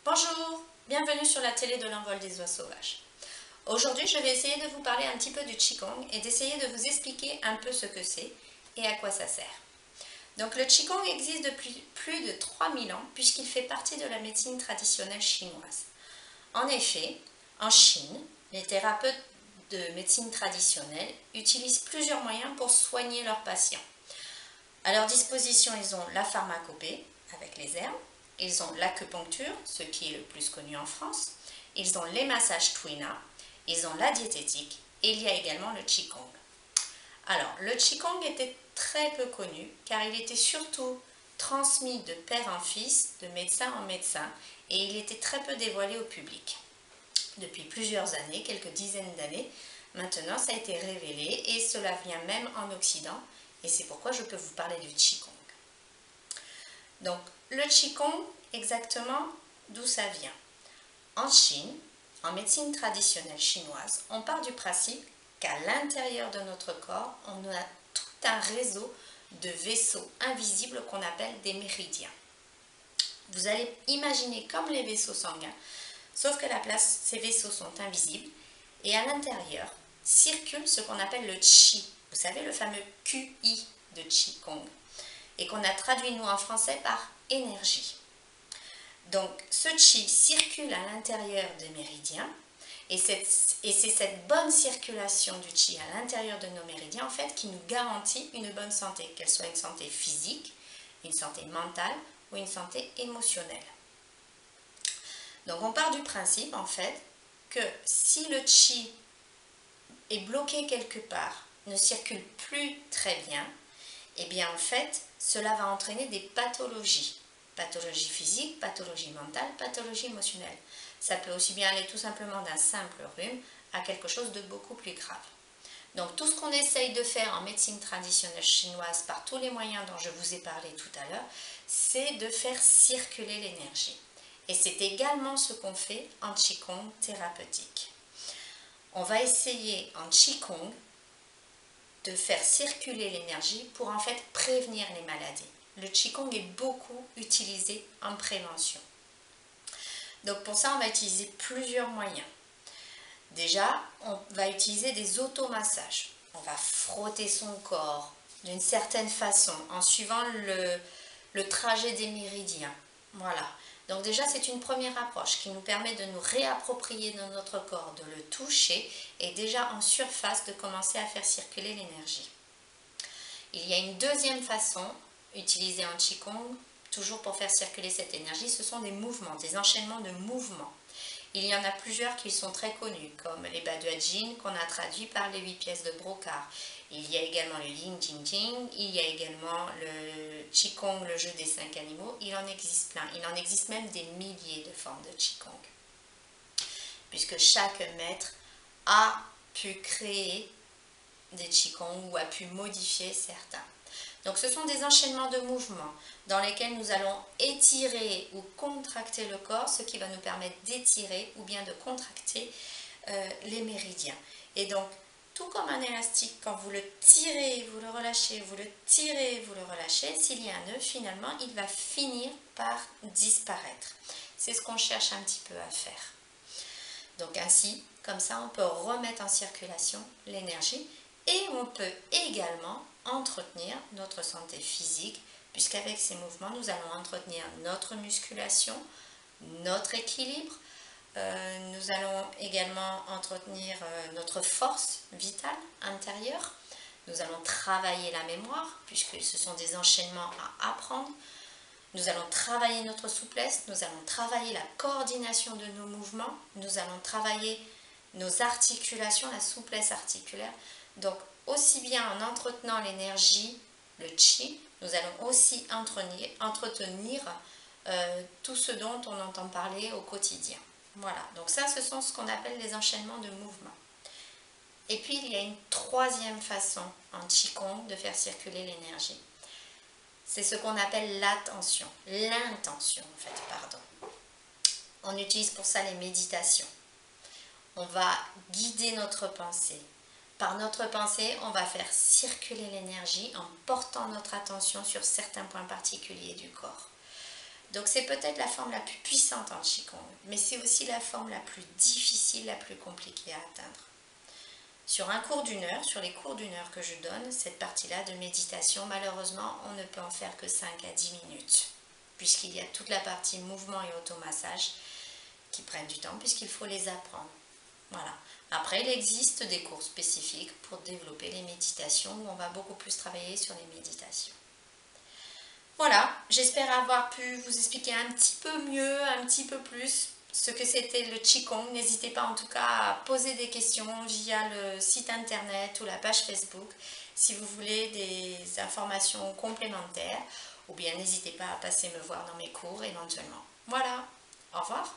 Bonjour, bienvenue sur la télé de l'envol des oies sauvages. Aujourd'hui, je vais essayer de vous parler un petit peu du Qigong et d'essayer de vous expliquer un peu ce que c'est et à quoi ça sert. Donc le Qigong existe depuis plus de 3000 ans puisqu'il fait partie de la médecine traditionnelle chinoise. En effet, en Chine, les thérapeutes de médecine traditionnelle utilisent plusieurs moyens pour soigner leurs patients. À leur disposition, ils ont la pharmacopée avec les herbes, ils ont l'acupuncture, ce qui est le plus connu en France, ils ont les massages Tuina, ils ont la diététique et il y a également le Qigong. Alors, le Qigong était très peu connu car il était surtout transmis de père en fils, de médecin en médecin et il était très peu dévoilé au public. Depuis plusieurs années, quelques dizaines d'années, maintenant ça a été révélé et cela vient même en Occident et c'est pourquoi je peux vous parler du Qigong. Donc, le Qigong, exactement d'où ça vient? En Chine, en médecine traditionnelle chinoise, on part du principe qu'à l'intérieur de notre corps, on a tout un réseau de vaisseaux invisibles qu'on appelle des méridiens. Vous allez imaginer comme les vaisseaux sanguins, sauf que ces vaisseaux sont invisibles et à l'intérieur circule ce qu'on appelle le Qi. Vous savez, le fameux QI de Qigong et qu'on a traduit nous en français par énergie. Donc ce Qi circule à l'intérieur des méridiens et c'est cette bonne circulation du Qi à l'intérieur de nos méridiens en fait qui nous garantit une bonne santé, qu'elle soit une santé physique, une santé mentale ou une santé émotionnelle. Donc on part du principe en fait que si le Qi est bloqué quelque part, ne circule plus très bien, et bien en fait cela va entraîner des pathologies. Pathologie physique, pathologie mentale, pathologie émotionnelle. Ça peut aussi bien aller tout simplement d'un simple rhume à quelque chose de beaucoup plus grave. Donc tout ce qu'on essaye de faire en médecine traditionnelle chinoise par tous les moyens dont je vous ai parlé tout à l'heure, c'est de faire circuler l'énergie. Et c'est également ce qu'on fait en Qigong thérapeutique. On va essayer en Qigong de faire circuler l'énergie pour en fait prévenir les maladies. Le Qigong est beaucoup utilisé en prévention. Donc pour ça, on va utiliser plusieurs moyens. Déjà, on va utiliser des automassages. On va frotter son corps d'une certaine façon en suivant le trajet des méridiens. Voilà. Donc déjà, c'est une première approche qui nous permet de nous réapproprier dans notre corps, de le toucher et déjà en surface de commencer à faire circuler l'énergie. Il y a une deuxième façon utilisée en Qigong, toujours pour faire circuler cette énergie, ce sont des mouvements, des enchaînements de mouvements. Il y en a plusieurs qui sont très connus, comme les Baduajin qu'on a traduits par les 8 pièces de brocart. Il y a également le Yin Jing Jing, il y a également le Qigong, le jeu des 5 animaux. Il en existe plein, il en existe même des milliers de formes de Qigong. Puisque chaque maître a pu créer des Qigong ou a pu modifier certains. Donc ce sont des enchaînements de mouvements dans lesquels nous allons étirer ou contracter le corps, ce qui va nous permettre d'étirer ou bien de contracter les méridiens. Et donc, tout comme un élastique, quand vous le tirez, vous le relâchez, vous le tirez, vous le relâchez, s'il y a un nœud, finalement, il va finir par disparaître. C'est ce qu'on cherche un petit peu à faire. Donc ainsi, comme ça, on peut remettre en circulation l'énergie et on peut également entretenir notre santé physique, puisqu'avec ces mouvements, nous allons entretenir notre musculation, notre équilibre, nous allons également entretenir notre force vitale intérieure, nous allons travailler la mémoire, puisque ce sont des enchaînements à apprendre, nous allons travailler notre souplesse, nous allons travailler la coordination de nos mouvements, nous allons travailler nos articulations, la souplesse articulaire. Donc, aussi bien en entretenant l'énergie, le Qi, nous allons aussi entretenir tout ce dont on entend parler au quotidien. Voilà, donc ça, ce sont ce qu'on appelle les enchaînements de mouvements. Et puis, il y a une troisième façon en Qigong de faire circuler l'énergie. C'est ce qu'on appelle l'intention en fait, pardon. On utilise pour ça les méditations. On va guider notre pensée. Par notre pensée, on va faire circuler l'énergie en portant notre attention sur certains points particuliers du corps. Donc c'est peut-être la forme la plus puissante en Qigong, mais c'est aussi la forme la plus difficile, la plus compliquée à atteindre. Sur un cours d'une heure, sur les cours d'une heure que je donne, cette partie-là de méditation, malheureusement, on ne peut en faire que 5 à 10 minutes, puisqu'il y a toute la partie mouvement et automassage qui prennent du temps, puisqu'il faut les apprendre. Voilà. Après, il existe des cours spécifiques pour développer les méditations, où on va beaucoup plus travailler sur les méditations. Voilà, j'espère avoir pu vous expliquer un petit peu mieux, un petit peu plus ce que c'était le Qigong. N'hésitez pas en tout cas à poser des questions via le site internet ou la page Facebook si vous voulez des informations complémentaires, ou bien n'hésitez pas à passer me voir dans mes cours éventuellement. Voilà, au revoir.